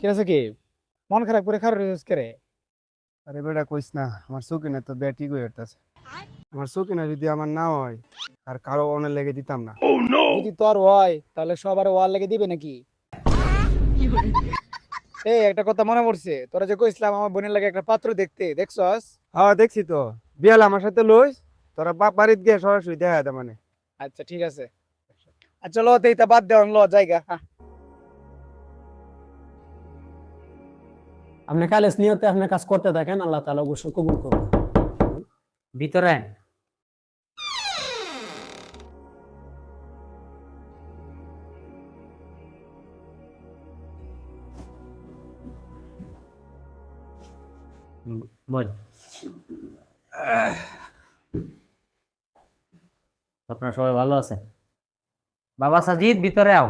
কি আছে কি মন খারাপ করে খারাপ রেজাল্ট করে? আরে বেটা কইস না, আমার সকিনা তো ব্যাটি কই হইতাছে। আমার সকিনা যদি আমার না হয় আর কারো অনের লেগে দিতাম না। যদি তোর হয় তাহলে সবার ওয়াল লেগে দিবে নাকি? এই একটা কথা মনে পড়ছে, তোরা যে কইছিলাম আমার বোনের লাগে একটা পাত্র দেখতে, দেখছস? হ্যাঁ দেখছি তো, বিয়াল আমার সাথে লইস, তোরা বাপ বাড়িত গিয়ে সরাসরি দেখা দে মানে। আচ্ছা ঠিক আছে। আচ্ছা ল তেইতা বাদ দেওয়ান ল জায়গা। আপনি খালেস নিয়তে আপনার কাজ করতে থাকেন, আল্লাহ তাআলা অবশ্যই কবুল করবেন। ভিতরে আন। বল, আপনারা সবাই ভালো আছেন? বাবা সাজিদ ভিতরে আও।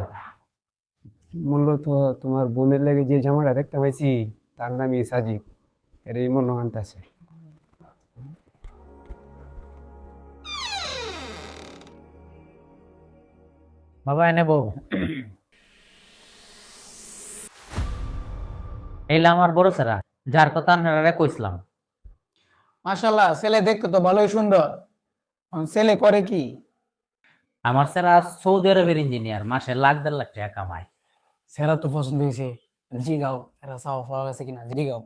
মূলত তোমার বোনের লেগে যে জামাটা দেখতে পাইছি তার নামই সাজিদ, এর এই মনে আনতেছে। বাবা এনে বউ। এইলা আমার বড় ছেড়া, যার কথা আপনারা কইছিলাম। মাশাআল্লাহ, ছেলে দেখতে তো ভালোই সুন্দর। ছেলে করে কি? আমার ছেড়া সৌদি আরবের ইঞ্জিনিয়ার, মাসে লাখ দেড় লাখ টাকা কামায়। সেরা তো পছন্দ হয়েছে, জিগাও এরা চাওয়া পাওয়া গেছে কিনা জিগাও।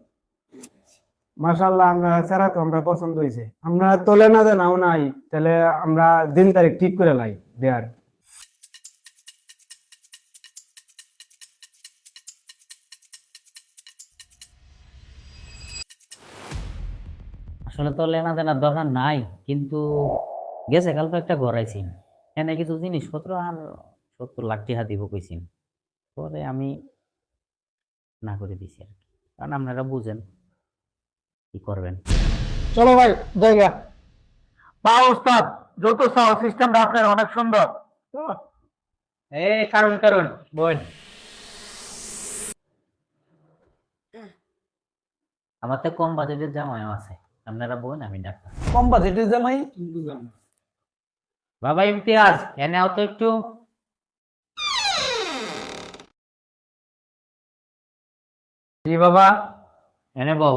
মাশাআল্লাহ, আমরা ছাড়া তো আমরা পছন্দ হয়েছে। আমরা তোলে না দেন নাই, তাহলে আমরা দিন তারিখ ঠিক করে লাই বিয়ার। আসলে তো লেনা দেনার দরকার নাই, কিন্তু গেছে কাল তো একটা গড়াইছি, এনে কিছু জিনিসপত্র আর 70 লাখ টাকা দিব কইছিন। পরে আমি না করে দিছি আর কি, কারণ আপনারা বুঝেন কি করবেন। চলো ভাই জায়গা। পাও উস্তাদ, যত সাউন্ড সিস্টেমটা আপনার অনেক সুন্দর। এই কারণ কারণ বোন, আমার তো কম বাজেটের জামাইও আছে, আপনারা বোন আমি ডাক্তার। কম বাজেটের জামাই? বাবা ইমতিয়াজ এনে আও তো একটু। জি বাবা। এনে বউ।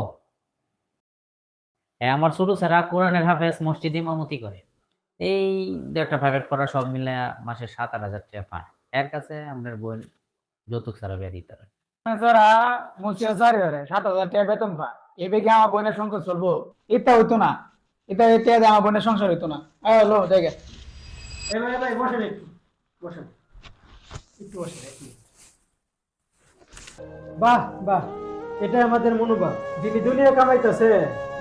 আমার ছোট স্যারা কোরআনের হাফেজ, মসজিদ ইমামতি করে। এই একটা প্রাইভেট পড়া সব মিলে মাসে 7-8 হাজার টাকা পায়। এর কাছে আপনার বোন যৌতুক ছাড়া বিয়া দিতে পারে। তোরা মুখিয়া সারি হরে 7,000 টাকা বেতন পা, এবে কি আমার বোনের সংসার চলবো? এটা হইতো না, এটা এতে আমার বোনের সংসার হইতো না। লো জায়গা। ভাই ভাই বসেন একটু, বসেন একটু বসেন একটু। বাহ বাহ, এটাই আমাদের মনোভাব। যিনি দুনিয়া কামাইতেছে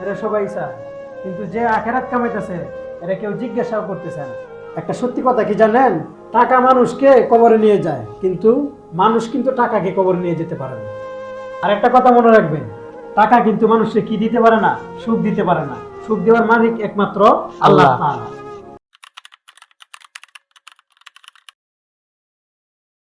এরা সবাই চায়, কিন্তু যে আখেরাত কামাইতেছে এরা কেউ জিজ্ঞাসাও করতেছে না। একটা সত্যি কথা কি জানেন, টাকা মানুষকে কবরে নিয়ে যায়, কিন্তু মানুষ কিন্তু টাকাকে কবরে নিয়ে যেতে পারে না। আর একটা কথা মনে রাখবেন, টাকা কিন্তু মানুষকে কি দিতে পারে না, সুখ দিতে পারে না। সুখ দেওয়ার মালিক একমাত্র আল্লাহ তাআলা।